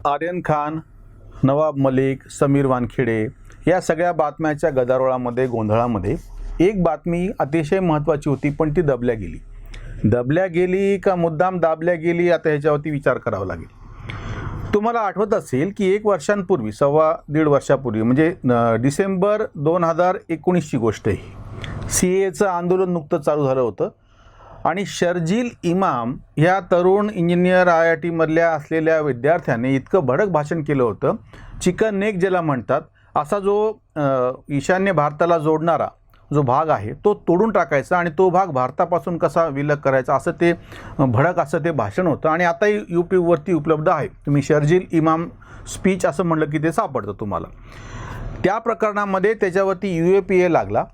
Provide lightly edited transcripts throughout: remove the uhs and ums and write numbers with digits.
आर्यन खान, नवाब मलिक, समीर वानखेडे या सगळ्या बातम्याच्या गदारोळामध्ये गोंधळामध्ये एक बातमी अतिशय महत्त्वाची होती, पण ती दबल्या गेली का मुद्दाम दाबल्या गेली, आता ह्याच्यावरती विचार करावा लागेल. तुम्हाला आठवत असेल की 1 वर्षांपूर्वी, 1.25 वर्षापूर्वी, म्हणजे डिसेंबर 2019ची गोष्ट आहे. CAAचं आंदोलन नुकतं चालू झालं होतं आणि शर्जील इमाम ह्या तरुण इंजिनियर IIT मधल्या असलेल्या विद्यार्थ्याने इतकं भडक भाषण केलं होतं. चिकन नेक ज्याला म्हणतात, असा जो ईशान्य भारताला जोडणारा जो भाग आहे तो तोडून टाकायचा आणि तो भाग भारतापासून कसा विलग करायचा, असं ते भडक असं ते भाषण होतं. आणि आताही यूट्यूबवरती उपलब्ध आहे. तुम्ही शर्जील इमाम स्पीच असं म्हटलं की ते सापडतं तुम्हाला. त्या प्रकरणामध्ये त्याच्यावरती UAPA लागला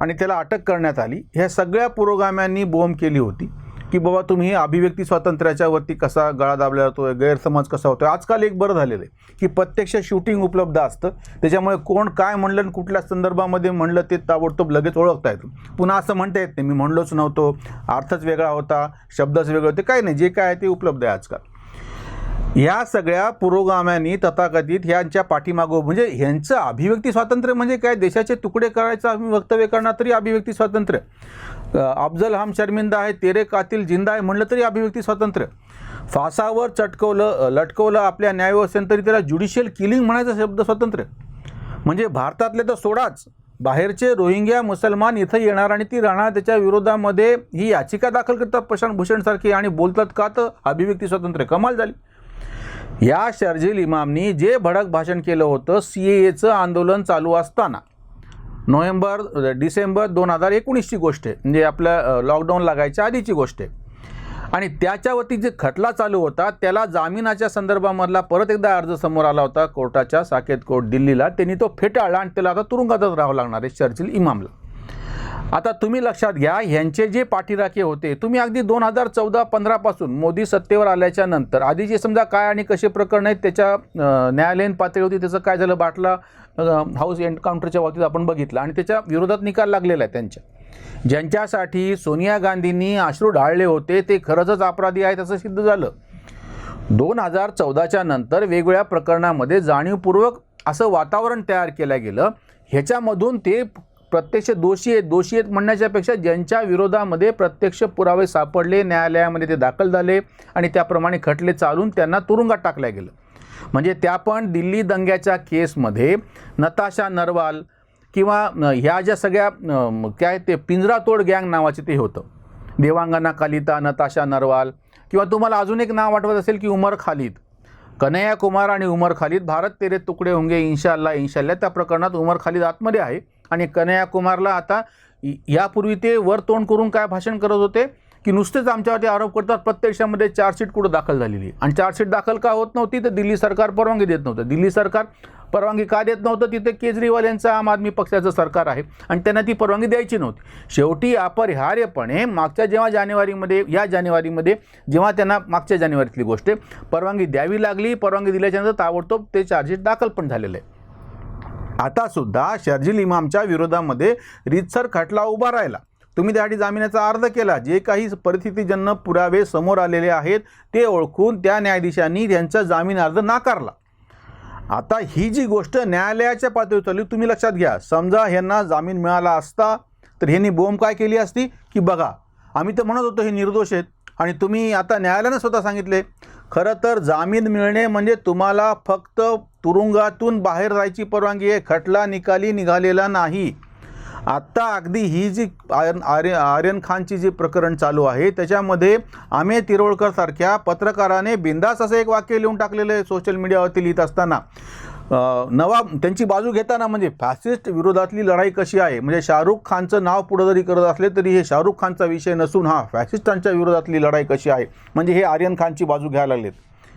आणि त्याला अटक करण्यात आली. ह्या सगळ्या पुरोगाम्यांनी बोंब केली होती की बाबा तुम्ही अभिव्यक्ती स्वातंत्र्याच्या वरती कसा गळा दाबला जातोय, गैरसमज कसा होतोय. आजकाल एक बरं झालेलं आहे की प्रत्यक्ष शूटिंग उपलब्ध असतं, त्याच्यामुळे कोण काय म्हणलं आणि कुठल्या संदर्भामध्ये म्हणलं ते ताबडतोब लगेच ओळखता येतं. पुन्हा असं म्हणता येत नाही मी म्हणलोच नव्हतो, अर्थच वेगळा होता, शब्दच वेगळे होते, काही नाही, जे काय आहे ते उपलब्ध आहे आजकाल. ह्या सगळ्या पुरोगाम्यांनी तथाकथित ह्यांच्या पाठीमागं, म्हणजे ह्यांचं अभिव्यक्ती स्वातंत्र्य म्हणजे काय, देशाचे तुकडे करायचं वक्तव्य करणार तरी अभिव्यक्ती स्वातंत्र्य, अफजल हम शर्मिंदा आहे, तेरे कातिल जिंदा आहे म्हणलं तरी अभिव्यक्ती स्वातंत्र्य, फासावर लटकवलं आपल्या न्यायव्यवस्थेने तरी त्याला ज्युडिशियल किलिंग म्हणायचं शब्द स्वातंत्र्य. म्हणजे भारतातले तर सोडाच, बाहेरचे रोहिंग्या मुसलमान इथं येणार आणि ती राहणार, त्याच्या विरोधामध्ये ही याचिका दाखल करतात प्रशांत भूषणसारखी आणि बोलतात का तर अभिव्यक्ती स्वातंत्र्य. कमाल झाली. या शर्जील इमामनी जे भडक भाषण केलं होतं CAAचं आंदोलन चालू असताना, डिसेंबर 2019ची गोष्ट आहे, म्हणजे आपलं लॉकडाऊन लागायच्या आधीची गोष्ट आहे. आणि त्याच्यावरती जे खटला चालू होता त्याला जामिनाच्या संदर्भामधला परत एकदा अर्ज समोर आला होता कोर्टाच्या, साकेत कोर्ट दिल्लीला. त्यांनी तो फेटाळला आणि त्याला आता तुरुंगातच राहावं लागणार आहे शर्जील इमामला. आता तुम्ही लक्षात घ्या, ह्यांचे जे पाठीराखे होते, तुम्ही अगदी 2014-15 पासून मोदी सत्तेवर आल्याच्या नंतर आधीचे समजा काय आणि कसे प्रकरण आहेत त्याच्या न्यायालयीन पातळीवरती त्याचं काय झालं, बाटला हाऊस एन्काउंटरच्या बाबतीत आपण बघितलं आणि त्याच्या विरोधात निकाल लागलेला आहे. ज्यांच्यासाठी सोनिया गांधींनी अश्रू ढाळले होते ते खरंच अपराधी आहेत असं सिद्ध झालं. 2014च्या नंतर वेगवेगळ्या प्रकरणामध्ये जाणीवपूर्वक असं वातावरण तयार केलं गेलं, ह्याच्यामधून ते प्रत्यक्ष दोषी आहेत म्हणण्याच्या पेक्षा ज्यांच्या विरोधामध्ये प्रत्यक्ष पुरावे सापडले, न्यायालयामध्ये ते दाखल झाले आणि त्याप्रमाणे खटले चालून त्यांना तुरुंगात टाकलं गेलं. म्हणजे त्या पण दिल्ली दंग्याच्या केसमध्ये नताशा नरवाल किंवा ह्या ज्या सगळ्या काय ते पिंजरातोड गँग नावाचे ते होतं, देवांगना कालिता, नताशा नरवाल, किंवा तुम्हाला अजून एक नाव आठवत असेल की उमर खालिद, कन्हैया कुमार आणि उमर खालिद, भारत तेरे तुकडे होंगे इंशाल्लाह. त्या प्रकरणात उमर खालिद आतमध्ये आहे आणि कन्हैया कुमारला आता यापूर्वी ते वर तोंड करून काय भाषण करत होते की नुसतेच आमच्यावरती आरोप करतात, प्रत्यक्षामध्ये चार्जशीट कुठं दाखल झालेली आणि चार्जशीट दाखल का होत नव्हती तर दिल्ली सरकार परवानगी देत नव्हतं. दिल्ली सरकार परवानगी का देत नव्हतं, तिथे केजरीवाल यांचं आम आदमी पक्षाचं सरकार आहे आणि त्यांना ती परवानगी द्यायची नव्हती. शेवटी अपरिहार्यपणे मागच्या जानेवारीमध्ये जेव्हा त्यांना मागच्या जानेवारीतली गोष्ट परवानगी द्यावी लागली, परवानगी दिल्याच्यानंतर ताबडतोब ते चार्जशीट दाखल पण झालेलं आहे. आता सुद्धा शर्जील इमामच्या विरोधामध्ये रीतसर खटला उभा राहिला, तुम्ही त्यासाठी जामिनाचा अर्ज केला, जे काही परिस्थितीजन्य पुरावे समोर आलेले आहेत ते ओळखून त्या न्यायाधीशांनी त्यांचा जामीन अर्ज नाकारला. आता ही जी गोष्ट न्यायालयाच्या पातळीवर चालली, तुम्ही लक्षात घ्या, समजा ह्यांना जामीन मिळाला असता तर ह्यांनी बोंब काय केली असती की बघा आम्ही तर म्हणत होतो हे निर्दोष आहेत आणि तुम्ही आता न्यायालयानं स्वतः सांगितले. खरं तर जामीन मिळणे म्हणजे तुम्हाला फक्त तुरुंगातून बाहेर जायची परवानगी आहे, खटला निकाली निघालेला नाही. आत्ता अगदी ही जी आर्यन खानची जी प्रकरण चालू आहे त्याच्यामध्ये अमेय तिरोडकर सारख्या पत्रकाराने बिंदास असं एक वाक्य लिहून टाकलेलं आहे सोशल मीडियावरती लिहित असताना, नवाब त्यांची बाजू घेताना, म्हणजे फॅसिस्ट विरोधातली लढाई कशी आहे, म्हणजे शाहरुख खानचं नाव पुढं जरी करत असले तरी हे शाहरुख खानचा विषय नसून हा फॅसिस्टांच्या विरोधातली लढाई कशी आहे, म्हणजे हे आर्यन खानची बाजू घ्यायला लागलेत.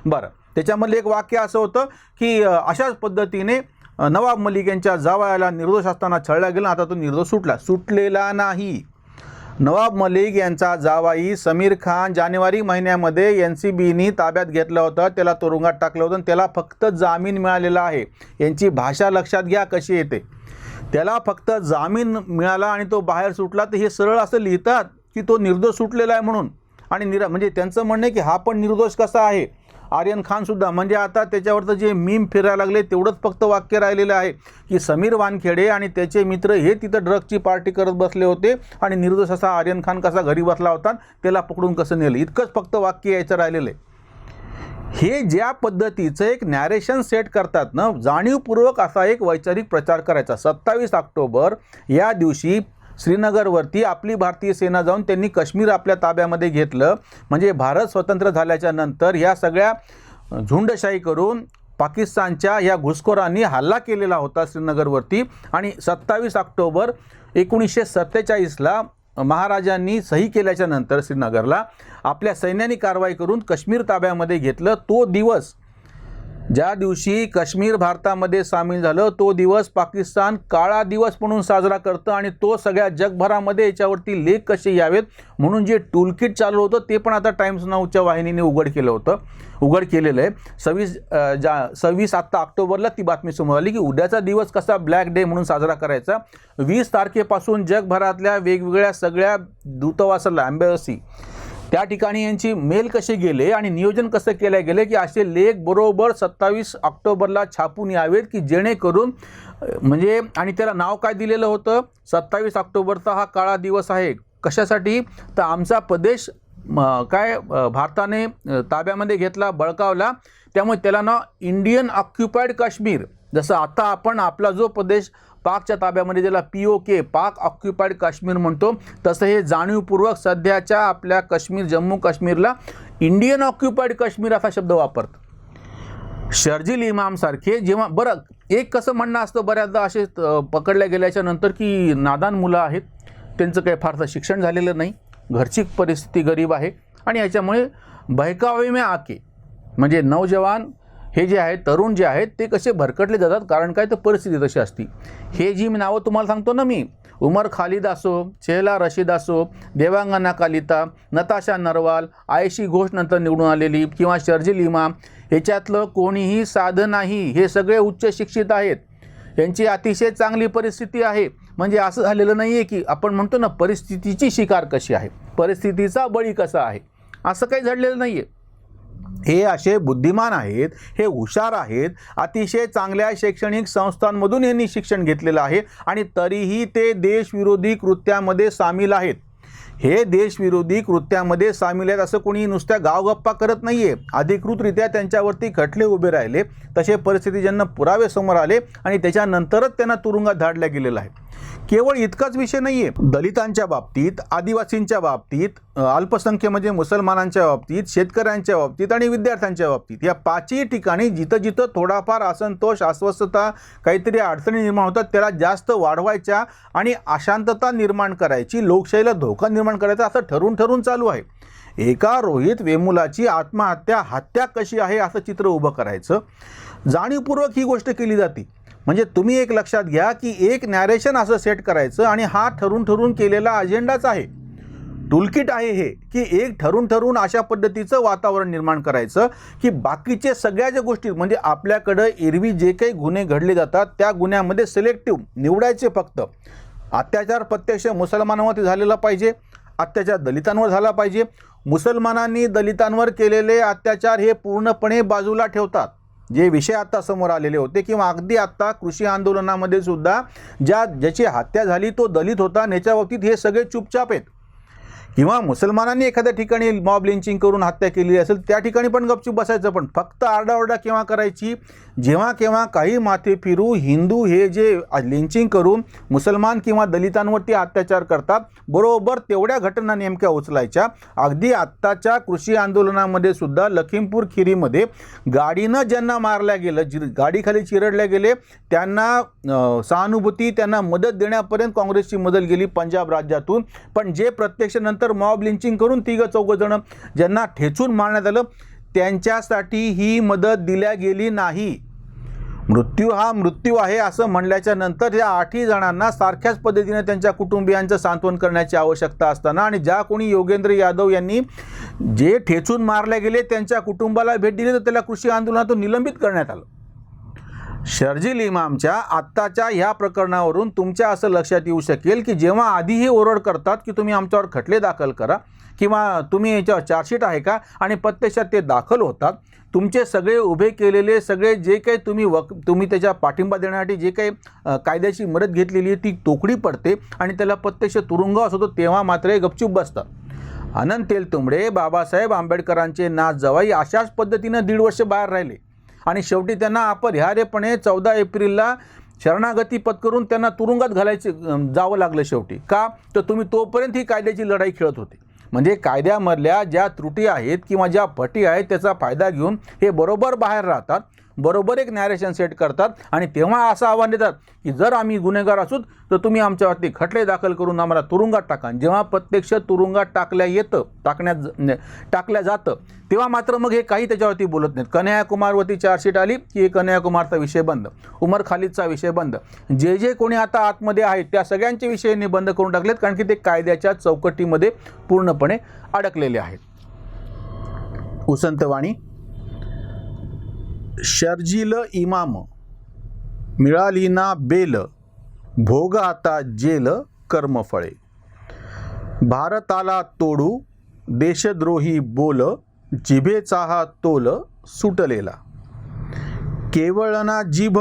बरं, त्याच्यामधलं एक वाक्य असं होतं की अशाच पद्धतीने नवाब मलिक यांच्या जावयाला निर्दोष असताना छळला गेला, आता तो निर्दोष सुटलेला नाही. नवाब मलिक यांचा जावाई समीर खान जानेवारी महिन्यामध्ये NCBनी ताब्यात घेतला होता, त्याला तुरुंगात टाकलं होतं, त्याला फक्त जामीन मिळालेला आहे. यांची भाषा लक्षात घ्या कशी येते, त्याला फक्त जामीन मिळाला आणि तो बाहेर सुटला, तर हे सरळ असं लिहितात की तो निर्दोष सुटलेला आहे म्हणून. आणि म्हणजे त्यांचं म्हणणं आहे की हा पण निर्दोष कसा आहे, आर्यन खानसुद्धा, म्हणजे आता त्याच्यावरचं जे मीम फिरायला लागले तेवढंच फक्त वाक्य राहिलेलं आहे की समीर वानखेडे आणि त्याचे मित्र हे तिथं ड्रग्सची पार्टी करत बसले होते आणि निर्दोष असा आर्यन खान कसा घरी बसला होता, त्याला पकडून कसं नेलं, इतकंच फक्त वाक्य यायचं राहिलेलं आहे. हे ज्या पद्धतीचं एक नॅरेशन सेट करतात ना, जाणीवपूर्वक असा एक वैचारिक प्रचार करायचा. 27 ऑक्टोबर या दिवशी श्रीनगरवरती आपली भारतीय सेना जाऊन त्यांनी काश्मीर आपल्या ताब्यामध्ये घेतलं. म्हणजे भारत स्वतंत्र झाल्याच्या नंतर ह्या सगळ्या झुंडशाही करून पाकिस्तानच्या या घुसखोरांनी हल्ला केलेला होता श्रीनगरवरती. आणि 27 ऑक्टोबर 1947ला महाराजांनी सही केल्याच्या नंतर श्रीनगरला आपल्या सैन्याने कारवाई करून काश्मीर ताब्यामध्ये घेतलं. तो दिवस, ज्या दिवशी काश्मीर भारतामध्ये सामील झालं, तो दिवस पाकिस्तान काळा दिवस म्हणून साजरा करतं आणि तो सगळ्या जगभरामध्ये याच्यावरती लेख कसे यावेत म्हणून जे टूलकिट चालू होतं ते पण आता टाइम्स नाऊच्या वाहिनीने उघड केलेलं आहे. 26 ऑक्टोबरला ती बातमी समोर आली की उद्याचा दिवस कसा ब्लॅक डे म्हणून साजरा करायचा. 20 तारखेपासून जगभरातल्या वेगवेगळ्या सगळ्या दूतावासाला, एम्बॅसी, त्या ठिकाणी यांची मेल कसे गेले आणि नियोजन कसं केलं गेले की असे लेख बरोबर 27 ऑक्टोबरला छापून यावेत की जेणेकरून म्हणजे, आणि त्याला नाव काय दिलेलं होतं, 27 ऑक्टोबरचा हा काळा दिवस आहे. कशासाठी तर आमचा प्रदेश भारताने ताब्यामध्ये घेतला, बळकावला, त्यामुळे त्याला नाव इंडियन ऑक्युपाईड काश्मीर. जसं आता आपण आपला जो प्रदेश पाकच्या ताब्यामध्ये ज्याला POK, पाक ऑक्युपाईड काश्मीर म्हणतो, तसं हे जाणीवपूर्वक सध्याच्या आपल्या काश्मीर, जम्मू काश्मीरला इंडियन ऑक्युपाईड काश्मीर असा शब्द वापरतात. शर्जील इमामसारखे जेव्हा, बरं एक कसं म्हणणं असतं बऱ्याचदा असे पकडल्या गेल्याच्या नंतर की नादान मुलं आहेत, त्यांचं काही फारसं शिक्षण झालेलं नाही, घरची परिस्थिती गरीब आहे आणि याच्यामुळे बहकावे में आके, म्हणजे नौजवान हे जे आहेत, तरुण जे आहेत ते कसे भरकटले जातात. कारण काय, तर परिस्थिती तशी असती. हे जी नावं तुम्हाला सांगतो ना मी, उमर खालिद असो, शेहला रशीद असो, देवांगना कालिता, नताशा नरवाल, आयशी घोष नंतर निवडून आलेली, किंवा शर्जील इमाम, ह्याच्यातलं कोणीही साधं नाही. हे सगळे उच्च शिक्षित आहेत, यांची अतिशय चांगली परिस्थिती आहे. म्हणजे असं झालेलं नाही आहे की आपण म्हणतो ना परिस्थितीची शिकार कशी आहे, परिस्थितीचा बळी कसा आहे, असं काही घडलेलं नाही आहे. हे असे बुद्धिमान आहेत, हे हुशार आहेत, अतिशय चांगल्या शैक्षणिक संस्थांमधून यांनी शिक्षण घेतलेलं आहे आणि तरीही ते देशविरोधी कृत्यामध्ये सामील आहेत. हे देशविरोधी कृत्यामध्ये सामील आहेत असं कोणी नुसत्या गावगप्पा करत नाही आहे. अधिकृतरित्या त्यांच्यावरती खटले उभे राहिले, तसे परिस्थिती ज्यांना पुरावे समोर आले आणि त्याच्यानंतरच त्यांना तुरुंगात धाडल्या गेलेलं आहे. केवळ इतकाच विषय नाही आहे, दलितांच्या बाबतीत, आदिवासींच्या बाबतीत, अल्पसंख्य म्हणजे मुसलमानांच्या बाबतीत, शेतकऱ्यांच्या बाबतीत आणि विद्यार्थ्यांच्या बाबतीत, या पाचही ठिकाणी जिथं जिथं थोडाफार असंतोष, अस्वस्थता, काहीतरी अडचणी निर्माण होतात त्याला जास्त वाढवायच्या आणि अशांतता निर्माण करायची, लोकशाहीला धोका निर्माण करायचा असं ठरून चालू आहे. एका रोहित वेमुलाची हत्या कशी आहे असं चित्र उभं करायचं, जाणीवपूर्वक ही गोष्ट केली जाते. म्हणजे तुम्ही एक लक्षात घ्या की एक नॅरेशन असं सेट करायचं आणि हा ठरून केलेला अजेंडाच आहे, टूलकिट आहे हे, की एक ठरून अशा पद्धतीचं वातावरण निर्माण करायचं की बाकीचे सगळ्या ज्या गोष्टी, म्हणजे आपल्याकडं एरवी जे काही गुन्हे घडले जातात त्या गुन्ह्यामध्ये सिलेक्टिव्ह निवडायचे. फक्त अत्याचार प्रत्यक्ष मुसलमानांवरती झालेला पाहिजे, अत्याचार दलितांवर झाला पाहिजे. मुसलमानांनी दलितांवर केलेले अत्याचार हे पूर्णपणे बाजूला ठेवतात. जे विषय आता समोर आलेले होते किंवा अगदी आता कृषी आंदोलनामध्ये सुद्धा ज्याची हत्या झाली तो दलित होता, याच्या बाबतीत हे सगळे चुपचाप आहेत. किंवा मुसलमानांनी एखाद्या ठिकाणी मॉब लिंचिंग करून हत्या केली असेल त्या ठिकाणी पण गपचूप बसायचं. पण फक्त आरडाओरडा केव्हा करायची, जेव्हा केव्हा काही माथे फिरू हिंदू हे जे लिंचिंग करून मुसलमान किंवा दलितांवरती अत्याचार करतात, बरोबर तेवढ्या घटना नेमक्या उचलायच्या. अगदी आत्ताच्या कृषी आंदोलनामध्ये सुद्धा लखीमपूर खिरीमध्ये गाडीनं ज्यांना मारल्या गेलं, गाडीखाली चिरडल्या गेले, त्यांना सहानुभूती, त्यांना मदत देण्यापर्यंत काँग्रेसची मदत गेली पंजाब राज्यातून. पण जे प्रत्यक्ष नंतर मॉब लिंचिंग करून 3-4 जण ज्यांना ठेचून मारण्यात आलं त्यांच्यासाठी ही मदत दिल्या गेली नाही. मृत्यू हा मृत्यू आहे असं म्हणल्याच्या नंतर या 8 जणांना सारख्याच पद्धतीने त्यांच्या कुटुंबियांचं सांत्वन करण्याची आवश्यकता असताना आणि ज्या कोणी योगेंद्र यादव यांनी जे ठेचून मारले गेले त्यांच्या कुटुंबाला भेट दिली तर त्याला कृषी आंदोलनातून निलंबित करण्यात आलं. शर्जील इमामच्या आत्ताच्या ह्या प्रकरणावरून तुमच्या असं लक्षात येऊ शकेल की जेव्हा आधी हे ओरड करतात की तुम्ही आमच्यावर खटले दाखल करा, किंवा तुम्ही याच्यावर चार्जशीट आहे का, आणि प्रत्यक्षात ते दाखल होतात. तुमचे सगळे उभे केलेले सगळे जे काही तुम्ही त्याच्या पाठिंबा देण्यासाठी जे काही कायद्याची मदत घेतलेली आहे ती तोकडी पडते आणि त्याला प्रत्यक्ष तुरुंगवास होतो, तेव्हा मात्र हे गपचूप बसतात. अनंत तेलतुंबडे बाबासाहेब आंबेडकरांचे नाथ जावई अशाच पद्धतीनं 1.5 वर्ष बाहेर राहिले आणि शेवटी त्यांना अपरिहार्यपणे 14 एप्रिलला शरणागती पत्करून त्यांना तुरुंगात जावं लागलं शेवटी. का तर तुम्ही तोपर्यंत ही कायद्याची लढाई खेळत होते. म्हणजे कायद्यामधल्या ज्या त्रुटी आहेत किंवा ज्या फटी आहेत त्याचा फायदा घेऊन हे बरोबर बाहेर राहतात, बरोबर एक नॅरेशन सेट करतात आणि तेव्हा असं आव्हान देतात की जर आम्ही गुन्हेगार असू तर तुम्ही आमच्यावरती खटले दाखल करून आम्हाला तुरुंगात टाका. जेव्हा प्रत्यक्ष तुरुंगात टाकल्या जातं तेव्हा मात्र मग हे काही त्याच्यावरती बोलत नाहीत. कन्हैयाकुमारवरती चार्जशीट आली की कन्हैयाकुमारचा विषय बंद, उमर खालिदचा विषय बंद, जे कोणी आता आतमध्ये आहेत त्या सगळ्यांचे विषयांनी बंद करून टाकलेत, कारण की ते कायद्याच्या चौकटीमध्ये पूर्णपणे अडकलेले आहेत. उसंतवाणी. शर्जील इमाम मिळाली ना बेल, भोग आता जेल कर्मफळे. भारताला तोडू देशद्रोही बोल, जिभेचा हा तोल सुटलेला. केवळ ना जिभ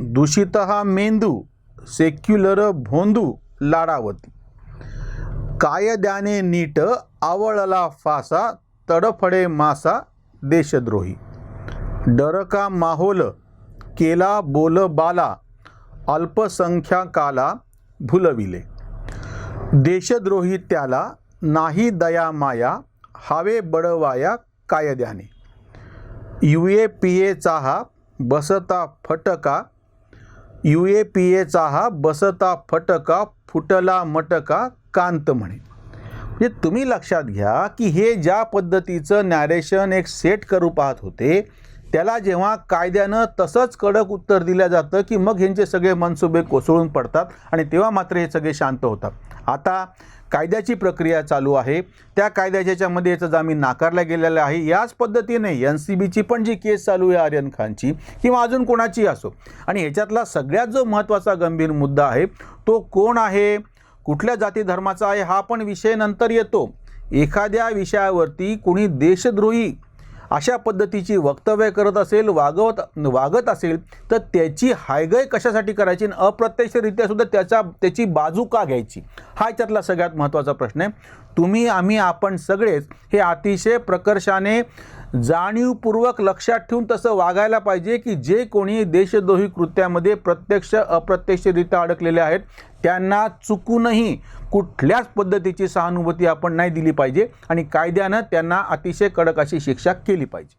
दूषित हा मेंदू, सेक्युलर भोंदू लाडावती. कायद्याने नीट आवळला फासा, तडफडे मासा देशद्रोही. डरका माहोल केला बोलबाला, अल्पसंख्याकाला भुलविले. देशद्रोही त्याला नाही दया माया, हावे बडवाया कायद्याने. UAPAचा हा बसता फटका, UAPAचा हा बसता फटका, फुटला मटका कांत म्हणे. म्हणजे तुम्ही लक्षात घ्या की हे ज्या पद्धतीचं नॅरेशन एक सेट करू पाहत होते त्याला जेव्हा कायद्यानं तसंच कडक उत्तर दिलं जातं की मग ह्यांचे सगळे मनसुबे कोसळून पडतात आणि तेव्हा मात्र हे सगळे शांत होतात. आता कायद्याची प्रक्रिया चालू आहे, त्या कायद्याच्या याच्यामध्ये याचा जामीन नाकारला गेलेला आहे. याच पद्धतीने NCBची पण जी केस चालू आहे आर्यन खानची किंवा अजून कोणाची असो, आणि ह्याच्यातला सगळ्यात जो महत्त्वाचा गंभीर मुद्दा आहे तो कोण आहे, कुठल्या जाती धर्माचा आहे हा पण विषय नंतर येतो. एखाद्या विषयावरती कुणी देशद्रोही अशा पद्धतीची वक्तव्य करत असेल, वागत असेल तर त्याची हायगय कशासाठी करायची आणि अप्रत्यक्षरित्या सुद्धा त्याची बाजू का घ्यायची, हा याच्यातला सगळ्यात महत्त्वाचा प्रश्न आहे. तुम्ही आम्ही आपण सगळेच हे अतिशय प्रकर्षाने जाणीवपूर्वक लक्षात ठेवून तसं वागायला पाहिजे की जे कोणी देशद्रोही कृत्यामध्ये प्रत्यक्ष अप्रत्यक्षरित्या अडकलेले आहेत त्यांना चुकूनही कुठल्याच पद्धतीची सहानुभूती आपण नाही दिली पाहिजे आणि कायद्यानं त्यांना अतिशय कडक अशी शिक्षा केली पाहिजे.